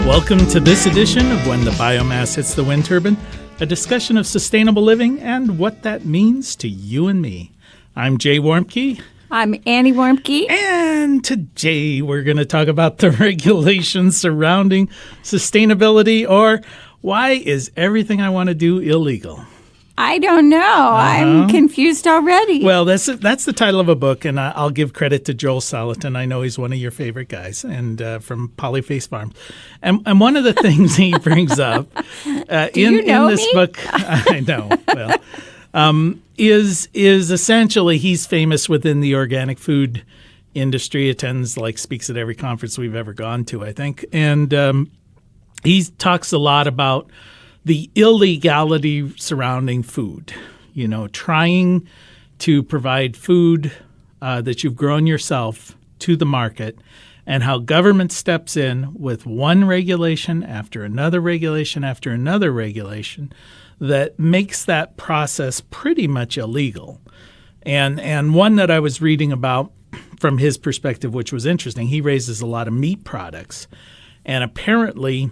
Welcome to this edition of When the Biomass Hits the Wind Turbine, a discussion of sustainable living and what that means to you and me. I'm Jay Warmke. I'm Annie Warmke. And today we're going to talk about the regulations surrounding sustainability, or why is everything I want to do illegal? I don't know. I'm confused already. Well, that's the title of a book, and I'll give credit to Joel Salatin. I know he's one of your favorite guys, and from Polyface Farms. And one of the things he brings up in this book, I know, well, is essentially he's famous within the organic food industry. Speaks at every conference we've ever gone to, I think, and he talks a lot about the illegality surrounding food, trying to provide food that you've grown yourself to the market, and how government steps in with one regulation after another regulation after another regulation that makes that process pretty much illegal. And one that I was reading about from his perspective, which was interesting, he raises a lot of meat products, and apparently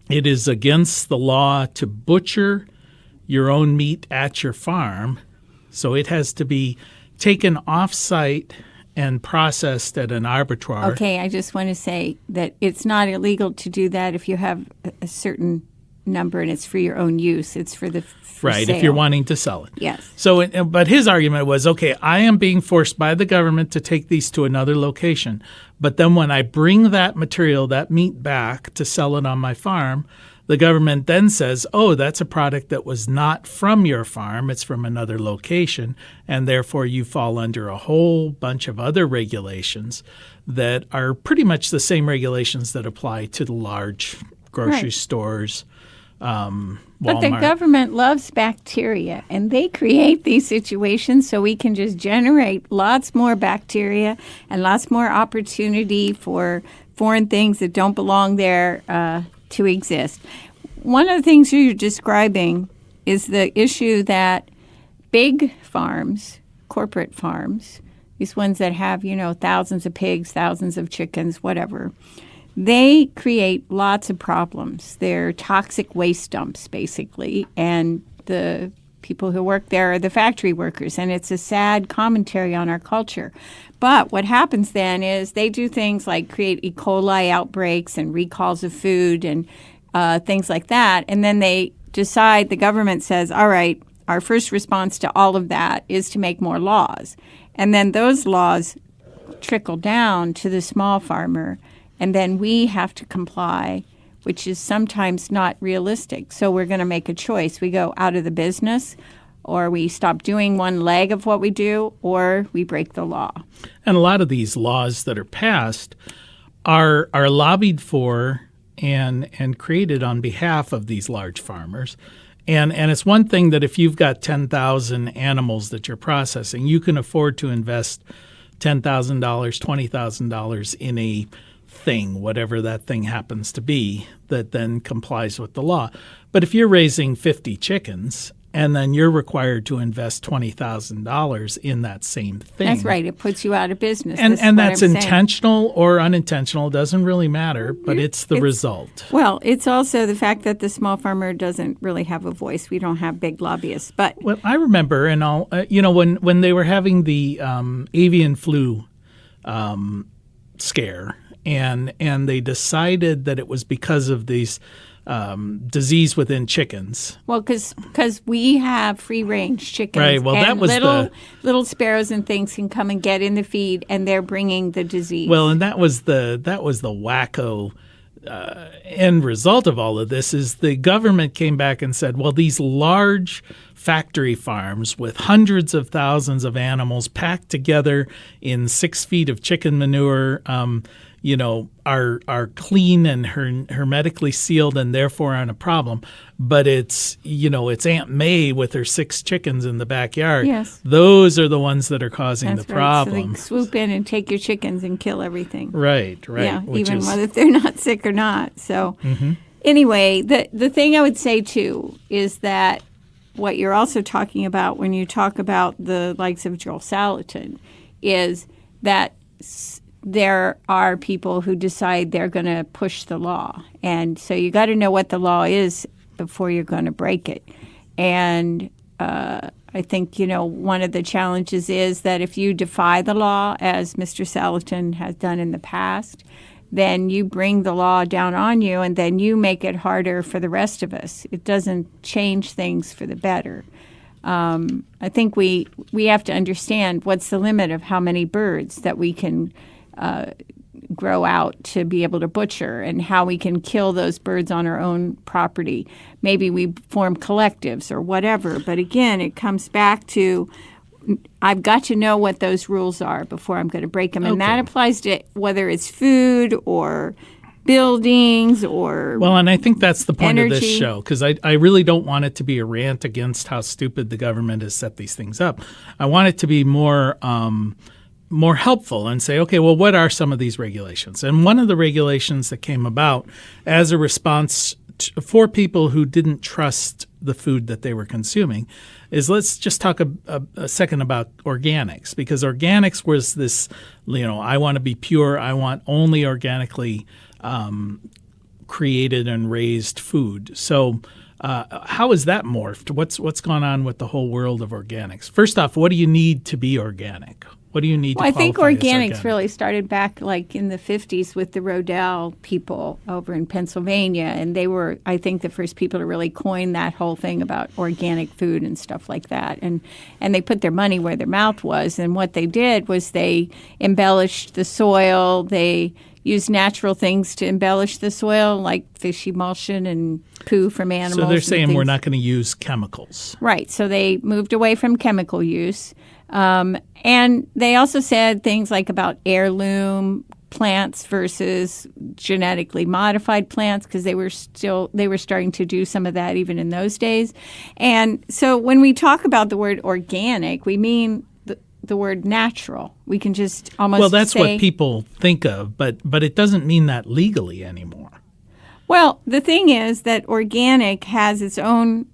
it is against the law to butcher your own meat at your farm, so it has to be taken off-site and processed at an abattoir. Okay, I just want to say that it's not illegal to do that if you have a certain number and it's for your own use. It's for right, sale. If you're wanting to sell it. Yes. So, but his argument was, okay, I am being forced by the government to take these to another location, but then when I bring that material, that meat back to sell it on my farm, the government then says, oh, that's a product that was not from your farm, it's from another location, and therefore you fall under a whole bunch of other regulations that are pretty much the same regulations that apply to the large grocery stores, Walmart. But the government loves bacteria, and they create these situations so we can just generate lots more bacteria and lots more opportunity for foreign things that don't belong there to exist. One of the things you're describing is the issue that big farms, corporate farms, these ones that have, thousands of pigs, thousands of chickens, whatever, they create lots of problems. They're toxic waste dumps, basically, and the people who work there are the factory workers, and it's a sad commentary on our culture. But what happens then is they do things like create E. coli outbreaks and recalls of food and things like that, and then they decide, the government says, all right, our first response to all of that is to make more laws. And then those laws trickle down to the small farmer, and then we have to comply, which is sometimes not realistic. So we're going to make a choice. We go out of the business, or we stop doing one leg of what we do, or we break the law. And a lot of these laws that are passed are lobbied for and created on behalf of these large farmers. And it's one thing that if you've got 10,000 animals that you're processing, you can afford to invest $10,000, $20,000 in a thing, whatever that thing happens to be, that then complies with the law. But if you're raising 50 chickens and then you're required to invest $20,000 in that same thing. That's right. It puts you out of business. And that's intentional or unintentional. Doesn't really matter, but it's the result. Well, it's also the fact that the small farmer doesn't really have a voice. We don't have big lobbyists. But well, I remember, and when they were having the avian flu scare, and they decided that it was because of these disease within chickens. Well, because we have free-range chickens. Right. Well, and that was little sparrows and things can come and get in the feed, and they're bringing the disease. Well, and that was the wacko end result of all of this is the government came back and said, well, these large factory farms with hundreds of thousands of animals packed together in 6 feet of chicken manure, are clean and hermetically sealed and therefore aren't a problem. But it's Aunt May with her 6 chickens in the backyard. Yes. Those are the ones that are causing the problem. So they swoop in and take your chickens and kill everything. Right. Yeah, even whether they're not sick or not. So anyway, the thing I would say, too, is that what you're also talking about when you talk about the likes of Joel Salatin is that there are people who decide they're going to push the law. And so you got to know what the law is before you're going to break it. And I think, one of the challenges is that if you defy the law, as Mr. Salatin has done in the past, then you bring the law down on you, and then you make it harder for the rest of us. It doesn't change things for the better. I think we have to understand what's the limit of how many birds that we can grow out to be able to butcher, and how we can kill those birds on our own property. Maybe we form collectives or whatever. But again, it comes back to I've got to know what those rules are before I'm going to break them. And that applies to whether it's food or buildings or Well, and I think that's the point of this energy. show, because I really don't want it to be a rant against how stupid the government has set these things up. I want it to be more helpful and say, okay, well, what are some of these regulations? And one of the regulations that came about as a response for people who didn't trust the food that they were consuming is, let's just talk a second about organics, because organics was this, I want to be pure, I want only organically created and raised food. So how is that morphed? What's gone on with the whole world of organics? First off, what do you need to be organic? What do you need to I think qualify as organics organic? really started back like in the 50s with the Rodell people over in Pennsylvania. And they were, I think, the first people to really coin that whole thing about organic food and stuff like that. And they put their money where their mouth was. And what they did was they embellished the soil. They used natural things to embellish the soil, like fish emulsion and poo from animals. So they're saying we're things. not going to use chemicals. Right. So they moved away from chemical use. And they also said things like about heirloom plants versus genetically modified plants, because they were starting to do some of that even in those days. And so when we talk about the word organic, we mean the word natural. We can just almost Well, that's say, what people think of, but it doesn't mean that legally anymore. Well, the thing is that organic has its own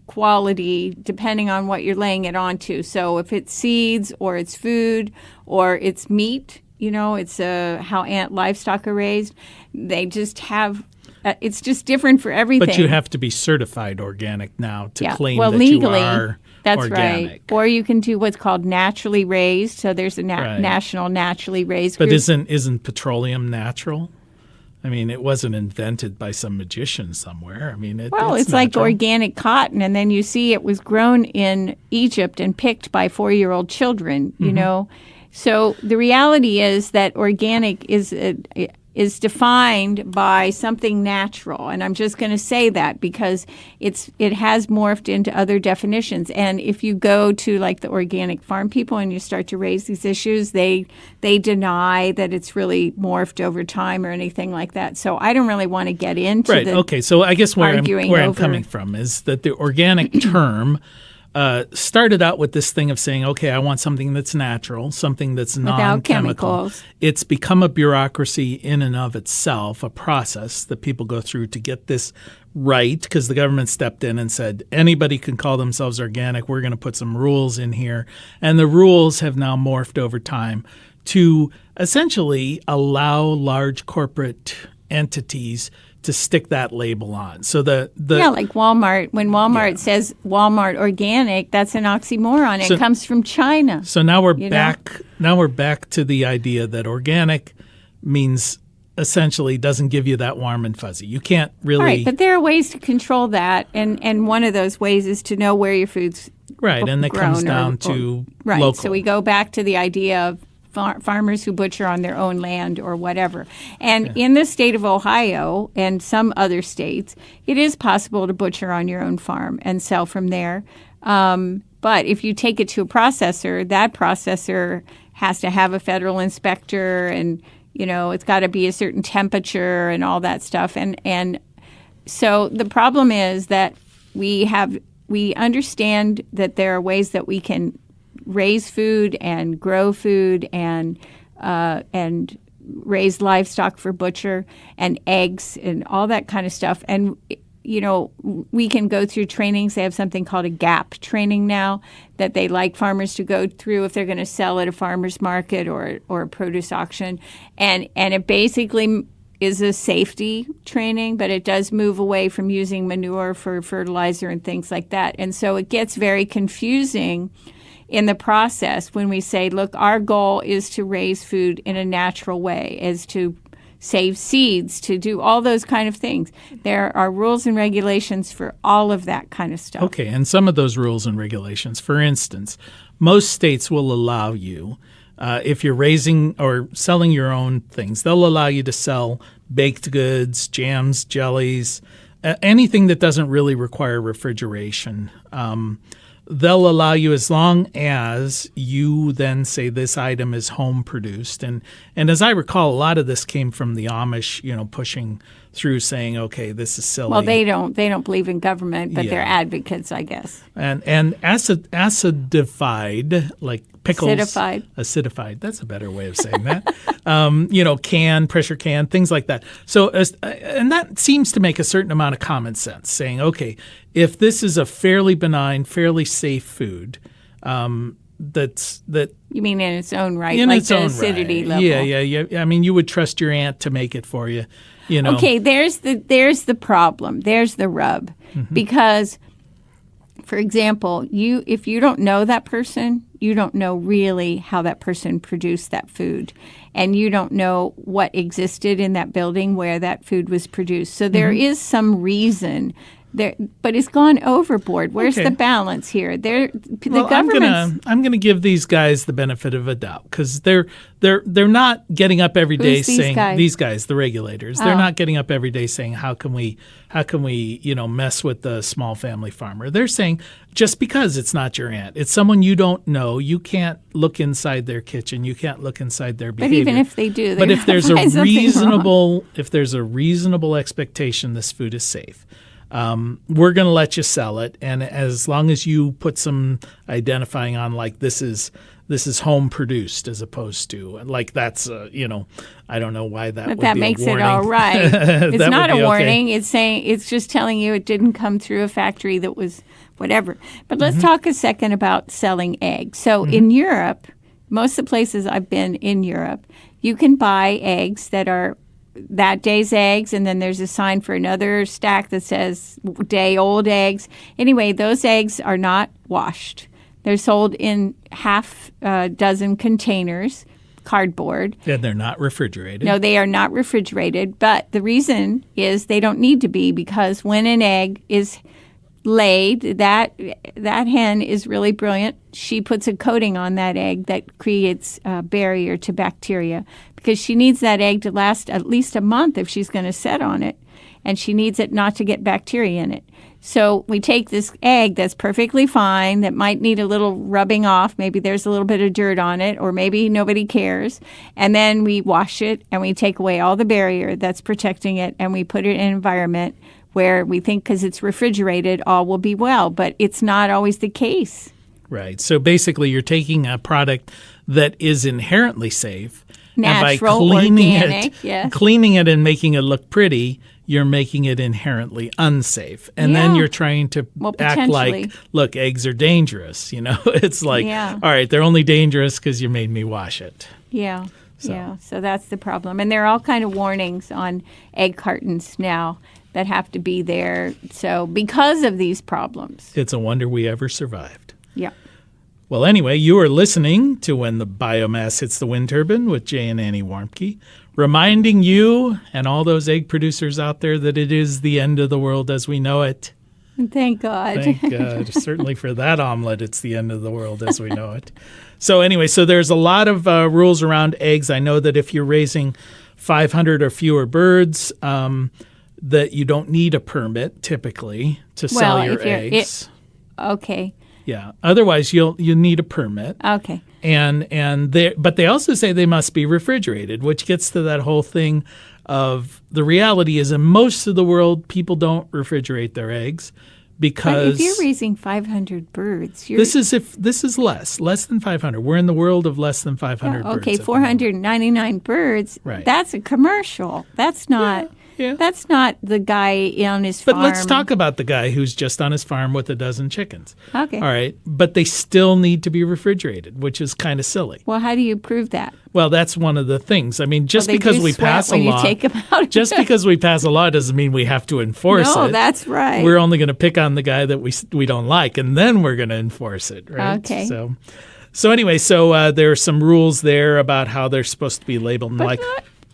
quality depending on what you're laying it onto. So if it's seeds or it's food or it's meat, it's how livestock are raised. They just have it's just different for everything. But you have to be certified organic now to claim well, that legally, you are that's organic. right. Or you can do what's called naturally raised. So there's a Right. national naturally raised But group. isn't petroleum natural? I mean, it wasn't invented by some magician somewhere. I mean, It's like natural. organic cotton, and then you see it was grown in Egypt and picked by 4-year-old children, So the reality is that organic is defined by something natural, and I'm just going to say that because it has morphed into other definitions. And if you go to like the organic farm people and you start to raise these issues, they deny that it's really morphed over time or anything like that. So I don't really want to get into Right. Okay. So I guess where I'm over- coming from is that the organic term started out with this thing of saying, okay, I want something that's natural, something that's Without non-chemical. chemicals. It's become a bureaucracy in and of itself, a process that people go through to get this right, because the government stepped in and said, anybody can call themselves organic. We're going to put some rules in here. And the rules have now morphed over time to essentially allow large corporate entities to stick that label on. So like Walmart. When Walmart says Walmart organic, that's an oxymoron. It comes from China. So now we're back. Now we're back to the idea that organic means essentially doesn't give you that warm and fuzzy. You can't really. All right, but there are ways to control that, and one of those ways is to know where your food's right, and that comes down to right. local. So we go back to the idea of farmers who butcher on their own land or whatever. And in the state of Ohio and some other states, it is possible to butcher on your own farm and sell from there. But if you take it to a processor, that processor has to have a federal inspector, and it's got to be a certain temperature and all that stuff. And so the problem is that we understand that there are ways that we can raise food and grow food and raise livestock for butcher and eggs and all that kind of stuff. And we can go through trainings. They have something called a GAP training now that they like farmers to go through if they're going to sell at a farmer's market or a produce auction. And it basically is a safety training, but it does move away from using manure for fertilizer and things like that. And so it gets very confusing in the process when we say, look, our goal is to raise food in a natural way, is to save seeds, to do all those kind of things. There are rules and regulations for all of that kind of stuff. Okay, and some of those rules and regulations, for instance, most states will allow you, if you're raising or selling your own things, they'll allow you to sell baked goods, jams, jellies, anything that doesn't really require refrigeration. They'll allow you as long as you then say this item is home produced. And as I recall, a lot of this came from the Amish, pushing through saying, okay, this is silly. Well, they don't believe in government, but they're advocates, I guess. And acidified, like pickles. Acidified. That's a better way of saying that. Pressure can, things like that. So, and that seems to make a certain amount of common sense, saying, okay, if this is a fairly benign, fairly safe food, that you mean in its own right, in like its the own acidity right. level. Yeah. I mean, you would trust your aunt to make it for you. Okay, there's the problem. There's the rub, because, for example, if you don't know that person, you don't know really how that person produced that food, and you don't know what existed in that building where that food was produced. So there is some reason there, but it's gone overboard. Where's the balance here? I'm gonna give these guys the benefit of a doubt because they're not getting up every day saying these guys, the regulators. They're not getting up every day saying how can we mess with the small family farmer. They're saying just because it's not your aunt, it's someone you don't know. You can't look inside their kitchen. You can't look inside their behavior. But even if they do, but if there's a reasonable expectation, this food is safe. We're going to let you sell it, and as long as you put some identifying on, like this is home produced, as opposed to like that's I don't know why that. But would that be makes a warning. It all right. It's not a warning. Okay. It's saying it's just telling you it didn't come through a factory that was whatever. But let's talk a second about selling eggs. So in Europe, most of the places I've been in Europe, you can buy eggs that are that day's eggs, and then there's a sign for another stack that says day-old eggs. Anyway, those eggs are not washed. They're sold in half dozen containers, cardboard. And they're not refrigerated. No, they are not refrigerated, but the reason is they don't need to be, because when an egg is laid, that hen is really brilliant. She puts a coating on that egg that creates a barrier to bacteria, because she needs that egg to last at least a month if she's going to set on it, and she needs it not to get bacteria in it. So we take this egg that's perfectly fine, that might need a little rubbing off, maybe there's a little bit of dirt on it, or maybe nobody cares, and then we wash it and we take away all the barrier that's protecting it, and we put it in an environment where we think because it's refrigerated, all will be well. But it's not always the case. Right. So basically you're taking a product that is inherently safe, natural, and by organic, cleaning it and making it look pretty, you're making it inherently unsafe. And then you're trying to act like, look, eggs are dangerous. It's like, all right, they're only dangerous because you made me wash it. Yeah. So that's the problem. And there are all kind of warnings on egg cartons now that have to be there. So because of these problems. It's a wonder we ever survived. Yeah. Well, anyway, you are listening to When the Biomass Hits the Wind Turbine with Jay and Annie Warmke, reminding you and all those egg producers out there that it is the end of the world as we know it. Thank God. Thank God. Certainly for that omelet, it's the end of the world as we know it. So anyway, there's a lot of rules around eggs. I know that if you're raising 500 or fewer birds, that you don't need a permit typically to sell your eggs. Okay. Yeah. Otherwise, you need a permit. Okay. But they also say they must be refrigerated, which gets to that whole thing of the reality is in most of the world, people don't refrigerate their eggs because but if you're raising 500 birds, this is less than 500. We're in the world of less than 500 birds. Okay, 499 birds. Right. That's a commercial. That's not. Yeah. That's not the guy on his But farm. let's talk about the guy who's just on his farm with a dozen chickens. Okay. All right. But they still need to be refrigerated, which is kind of silly. Well, how do you prove that? Well, that's one of the things. I mean, just Well, they because do we sweat pass a when law, you take them out. just because we pass a law doesn't mean we have to enforce it. No, that's right. We're only going to pick on the guy that we don't like, and then we're going to enforce it, right? Okay. So anyway, there are some rules there about how they're supposed to be labeled.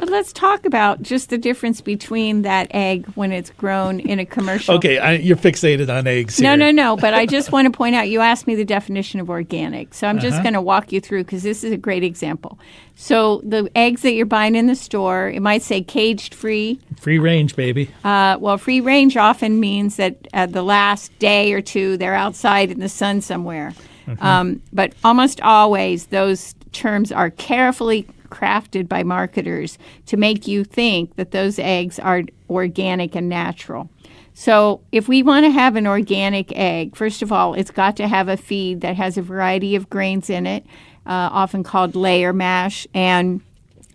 But let's talk about just the difference between that egg when it's grown in a commercial. Okay, you're fixated on eggs here. No. But I just want to point out, you asked me the definition of organic. So I'm just going to walk you through because this is a great example. So the eggs that you're buying in the store, it might say caged free. Free range, baby. Well, free range often means that the last day or two they're outside in the sun somewhere. But almost always those terms are carefully crafted by marketers to make you think that those eggs are organic and natural. So if we want to have an organic egg, first of all, it's got to have a feed that has a variety of grains in it, often called layer mash, and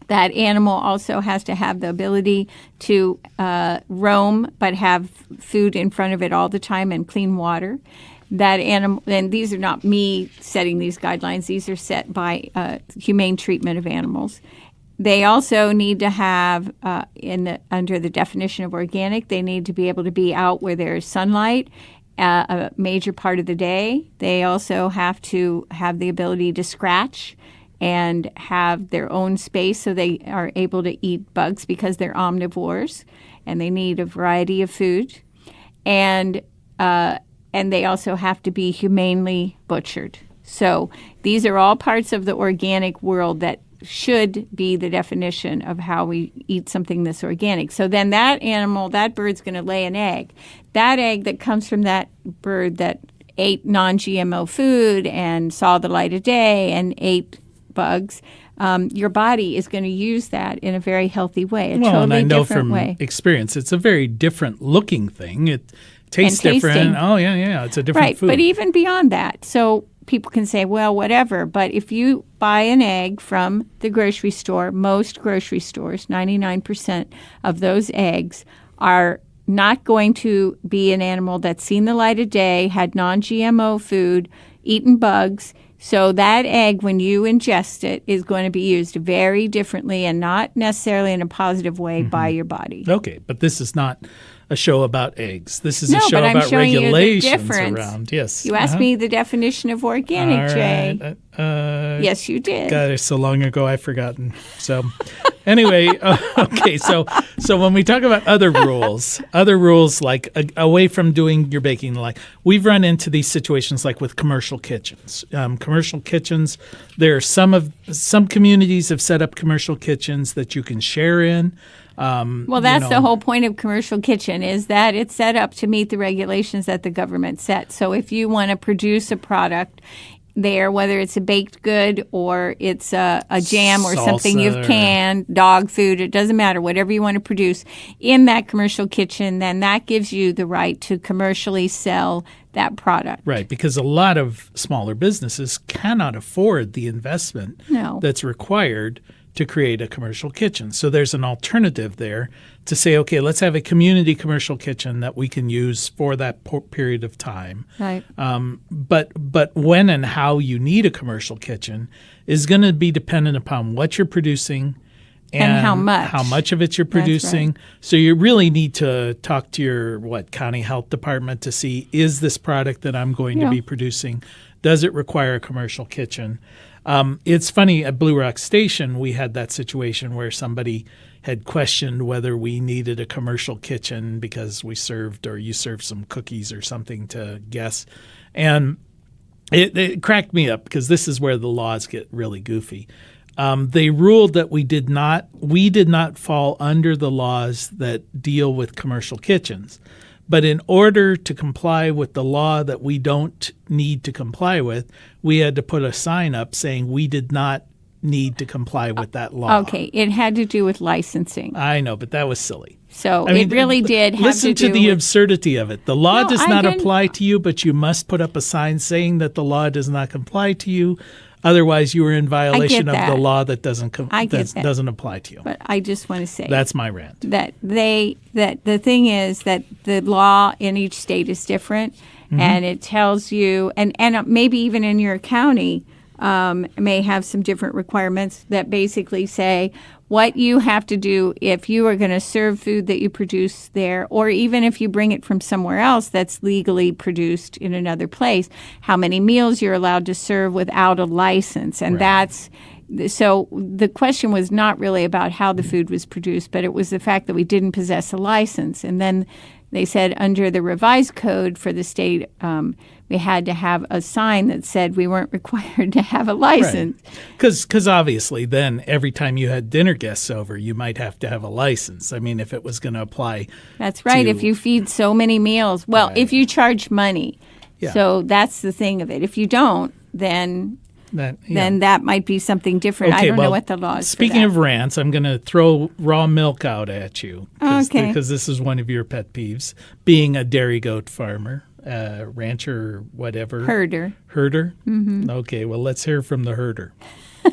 that animal also has to have the ability to roam but have food in front of it all the time and clean water. That animal, and these are not me setting these guidelines, these are set by humane treatment of animals. They also need to have, under the definition of organic, they need to be able to be out where there's sunlight a major part of the day. They also have to have the ability to scratch and have their own space so they are able to eat bugs because they're omnivores and they need a variety of food. And they also have to be humanely butchered. So these are all parts of the organic world that should be the definition of how we eat something that's organic. So then that bird's going to lay an egg. That egg that comes from that bird that ate non-GMO food and saw the light of day and ate bugs, your body is going to use that in a very healthy way, and I know different from way. experience, it's a very different looking thing. It tastes different. Oh, yeah. It's a different food. But even beyond that, so people can say, well, whatever. But if you buy an egg from the grocery store, most grocery stores, 99% of those eggs are not going to be an animal that's seen the light of day, had non-GMO food, eaten bugs. So that egg, when you ingest it, is going to be used very differently and not necessarily in a positive way by your body. Okay, but this is not a show about eggs. This is a No, show but I'm about showing you the regulations difference. around. Yes. You asked me the definition of organic, All Jay. right. Yes, you did. God, it's so long ago I've forgotten. So anyway, okay. So when we talk about other rules like away from doing your baking, like we've run into these situations like with commercial kitchens. Commercial kitchens, there are some communities have set up commercial kitchens that you can share in. Well, that's the whole point of commercial kitchen is that it's set up to meet the regulations that the government sets. So if you want to produce a product there, whether it's a baked good or it's a jam or something you've canned, dog food, it doesn't matter, whatever you want to produce in that commercial kitchen, then that gives you the right to commercially sell that product. Right, because a lot of smaller businesses cannot afford the investment that's required to create a commercial kitchen. So there's an alternative there to say, okay, let's have a community commercial kitchen that we can use for that period of time. Right. But when and how you need a commercial kitchen is going to be dependent upon what you're producing and how much. How much of it you're producing. Right. So you really need to talk to your county health department to see, is this product that I'm going to be producing, does it require a commercial kitchen? It's funny, at Blue Rock Station, we had that situation where somebody had questioned whether we needed a commercial kitchen because you served some cookies or something to guess. And it cracked me up because this is where the laws get really goofy. They ruled that we did not fall under the laws that deal with commercial kitchens. But in order to comply with the law that we don't need to comply with, we had to put a sign up saying we did not need to comply with that law. Okay, it had to do with licensing. I know, but that was silly. So it really did have listen to do the with absurdity of it. The law does not apply to you, but you must put up a sign saying that the law does not comply to you. Otherwise, you were in violation of the that. law that doesn't that. doesn't apply to you. But I just want to say That's my rant. that the thing is that the law in each state is different, and it tells you, and maybe even in your county may have some different requirements that basically say what you have to do if you are going to serve food that you produce there, or even if you bring it from somewhere else that's legally produced in another place, how many meals you're allowed to serve without a license. And that's so the question was not really about how the food was produced, but it was the fact that we didn't possess a license. And then they said under the revised code for the state, we had to have a sign that said we weren't required to have a license. Because obviously then every time you had dinner guests over, you might have to have a license. I mean, if it was going to apply. That's right. If you feed so many meals. Well, if you charge money. Yeah. So that's the thing of it. If you don't, then that might be something different. Okay, I don't know what the law is. Speaking of rants, I'm going to throw raw milk out at you because this is one of your pet peeves, being a dairy goat farmer, rancher, whatever. Herder. Mm-hmm. Okay, well, let's hear from the herder.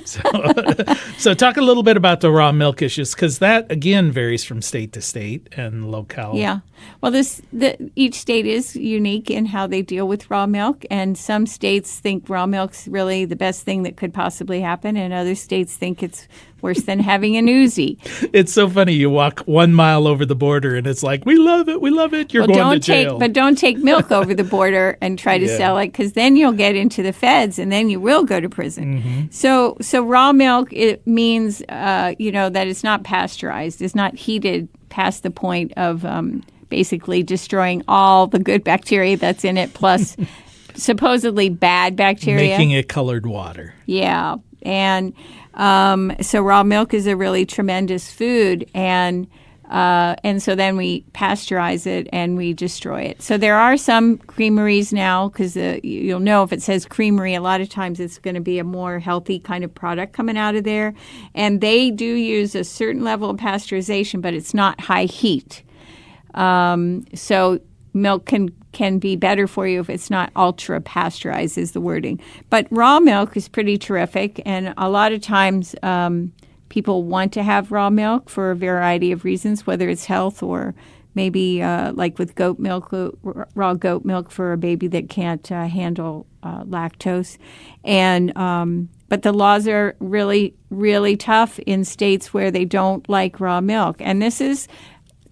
So talk a little bit about the raw milk issues, because that, again, varies from state to state and locale. Yeah. Well, each state is unique in how they deal with raw milk, and some states think raw milk's really the best thing that could possibly happen, and other states think it's worse than having an Uzi. It's so funny. You walk 1 mile over the border, and it's like, we love it. You're going to jail. But don't take milk over the border and try to sell it, because then you'll get into the feds, and then you will go to prison. Mm-hmm. So raw milk, it means that it's not pasteurized. It's not heated past the point of basically destroying all the good bacteria that's in it, plus supposedly bad bacteria. Making it colored water. Yeah. And so raw milk is a really tremendous food, and so then we pasteurize it and we destroy it. So there are some creameries now, because you'll know if it says creamery, a lot of times it's going to be a more healthy kind of product coming out of there. And they do use a certain level of pasteurization, but it's not high heat. So milk can be better for you if it's not ultra pasteurized, is the wording. But raw milk is pretty terrific, and a lot of times people want to have raw milk for a variety of reasons, whether it's health or maybe like with goat milk, raw goat milk for a baby that can't handle lactose. And but the laws are really, really tough in states where they don't like raw milk. And this is,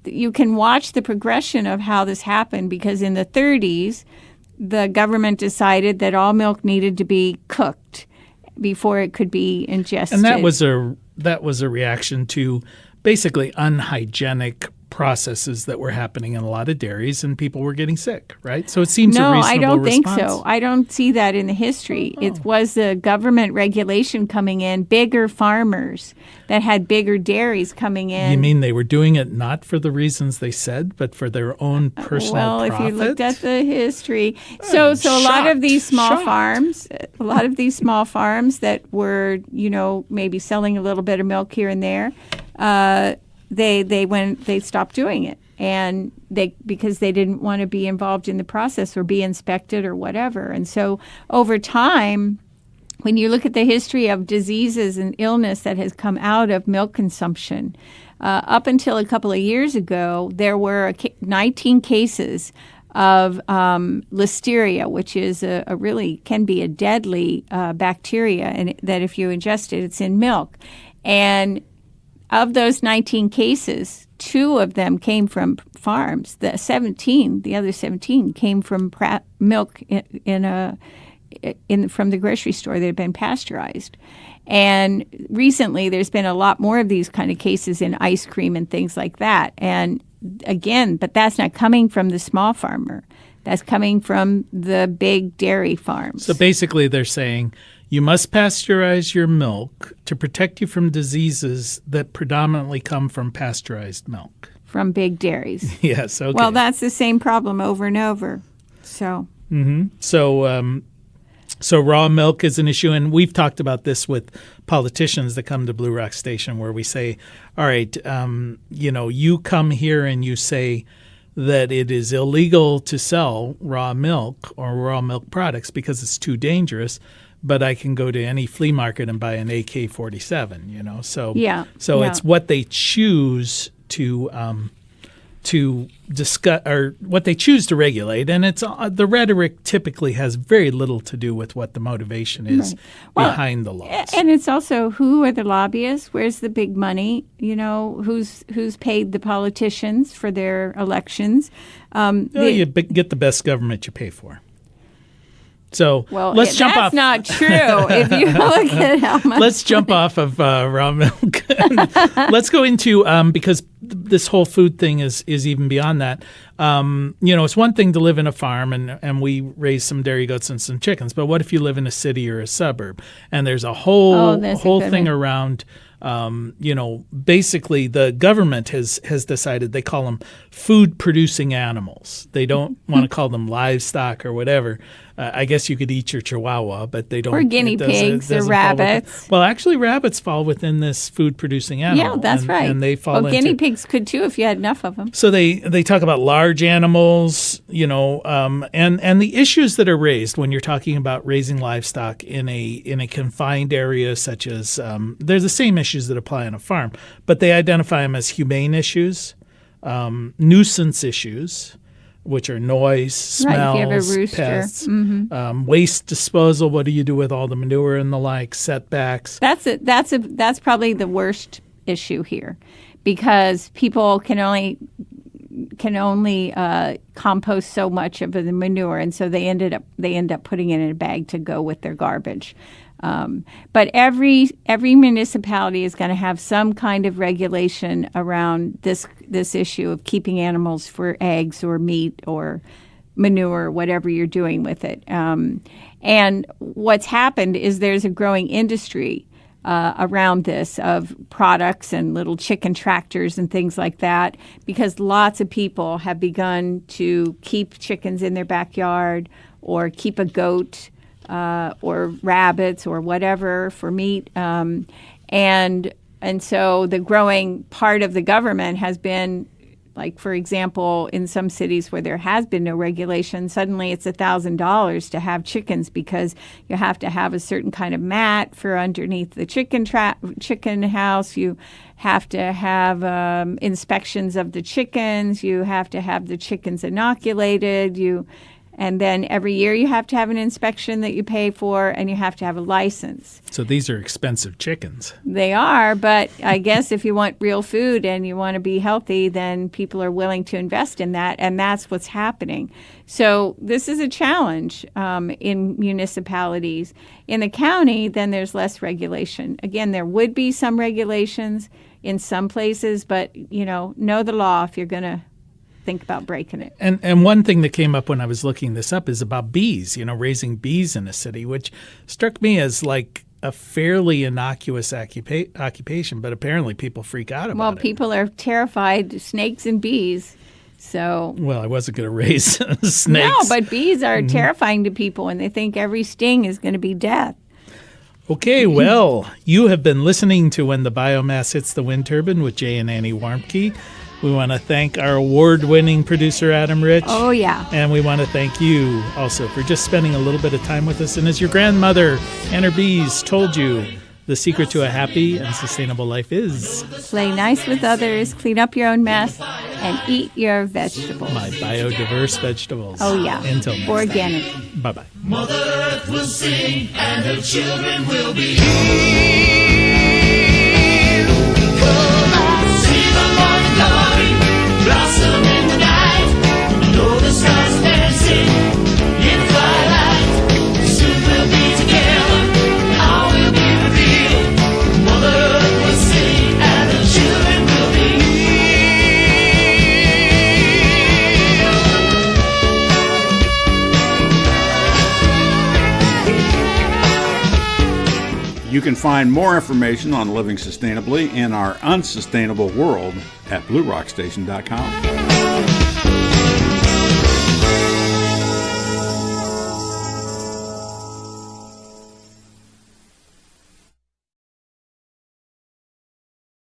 you can watch the progression of how this happened, because in the 30s, the government decided that all milk needed to be cooked before it could be ingested. And that was a reaction to basically unhygienic processes that were happening in a lot of dairies, and people were getting sick, right? So it seems a reasonable response. No, I don't think so. I don't see that in the history. Oh. It was the government regulation coming in, bigger farmers that had bigger dairies coming in. You mean they were doing it not for the reasons they said, but for their own personal profit? Well, if you looked at the history. So a lot of these small farms, that were, maybe selling a little bit of milk here and there, they stopped doing it, and because they didn't want to be involved in the process or be inspected or whatever. And so over time, when you look at the history of diseases and illness that has come out of milk consumption, up until a couple of years ago, there were 19 cases of listeria, which is a really can be a deadly bacteria, and that if you ingest it, it's in milk. And of those 19 cases, 2 of them came from farms. The other 17 came from milk from the grocery store that had been pasteurized. And recently, there's been a lot more of these kind of cases in ice cream and things like that. And again, but that's not coming from the small farmer. That's coming from the big dairy farms. So basically, they're saying you must pasteurize your milk to protect you from diseases that predominantly come from pasteurized milk. From big dairies. Yes, okay. Well, that's the same problem over and over. So. Mm-hmm. So raw milk is an issue, and we've talked about this with politicians that come to Blue Rock Station, where we say, all right, you come here and you say that it is illegal to sell raw milk or raw milk products because it's too dangerous. but I can go to any flea market and buy an AK-47. So Yeah. It's what they choose to discuss or what they choose to regulate, and it's the rhetoric typically has very little to do with what the motivation is behind the laws. And it's also who are the lobbyists? Where's the big money? Who's paid the politicians for their elections? You get the best government you pay for. So let's jump off. That's not true. If you look at how much. Let's jump off of raw milk. Let's go into because this whole food thing is even beyond that. It's one thing to live in a farm and we raise some dairy goats and some chickens, but what if you live in a city or a suburb and there's a whole thing around. Basically the government has decided they call them food producing animals. They don't want to call them livestock or whatever. I guess you could eat your chihuahua, but they don't. Or guinea pigs or rabbits. Well, actually, rabbits fall within this food producing animal. Yeah, that's right. And they fall into. Guinea pigs could too if you had enough of them. So they talk about large animals, and the issues that are raised when you're talking about raising livestock in a confined area, such as they're the same issues that apply on a farm, but they identify them as humane issues, nuisance issues, which are noise, smells, if you have a rooster. pests, waste disposal. What do you do with all the manure and the like? Setbacks. That's probably the worst issue here, because people can only compost so much of the manure, and so they end up putting it in a bag to go with their garbage. But every municipality is going to have some kind of regulation around this issue of keeping animals for eggs or meat or manure, whatever you're doing with it. And what's happened is there's a growing industry around this of products and little chicken tractors and things like that, because lots of people have begun to keep chickens in their backyard or keep a goat or rabbits or whatever for meat. And so the growing part of the government has been, like, for example, in some cities where there has been no regulation, suddenly it's $1,000 to have chickens because you have to have a certain kind of mat for underneath the chicken house. You have to have inspections of the chickens. You have to have the chickens inoculated. And then every year you have to have an inspection that you pay for, and you have to have a license. So these are expensive chickens. They are, but I guess if you want real food and you want to be healthy, then people are willing to invest in that, and that's what's happening. So this is a challenge in municipalities. In the county, then there's less regulation. Again, there would be some regulations in some places, but, know the law if you're going to think about breaking it. And one thing that came up when I was looking this up is about bees, raising bees in a city, which struck me as like a fairly innocuous occupation, but apparently people freak out about it. Well, people are terrified of snakes and bees. So, well, I wasn't going to raise snakes. No, but bees are terrifying to people, and they think every sting is going to be death. Okay, well, you have been listening to When the Biomass Hits the Wind Turbine with Jay and Annie Warmke. We want to thank our award-winning producer, Adam Rich. Oh, yeah. And we want to thank you also for just spending a little bit of time with us. And as your grandmother and her bees told you, the secret to a happy and sustainable life is... play nice with others, clean up your own mess, and eat your vegetables. My biodiverse vegetables. Oh, yeah. Until next Organic. time. Bye-bye. Mother Earth will sing, and her children will be healed. Come on, see the morning glory, blossom in the night. Know the stars dancing in the twilight. Soon we'll be together, all will be revealed. Mother Earth will sing, and her children will be healed. You can find more information on living sustainably in our unsustainable world at bluerockstation.com.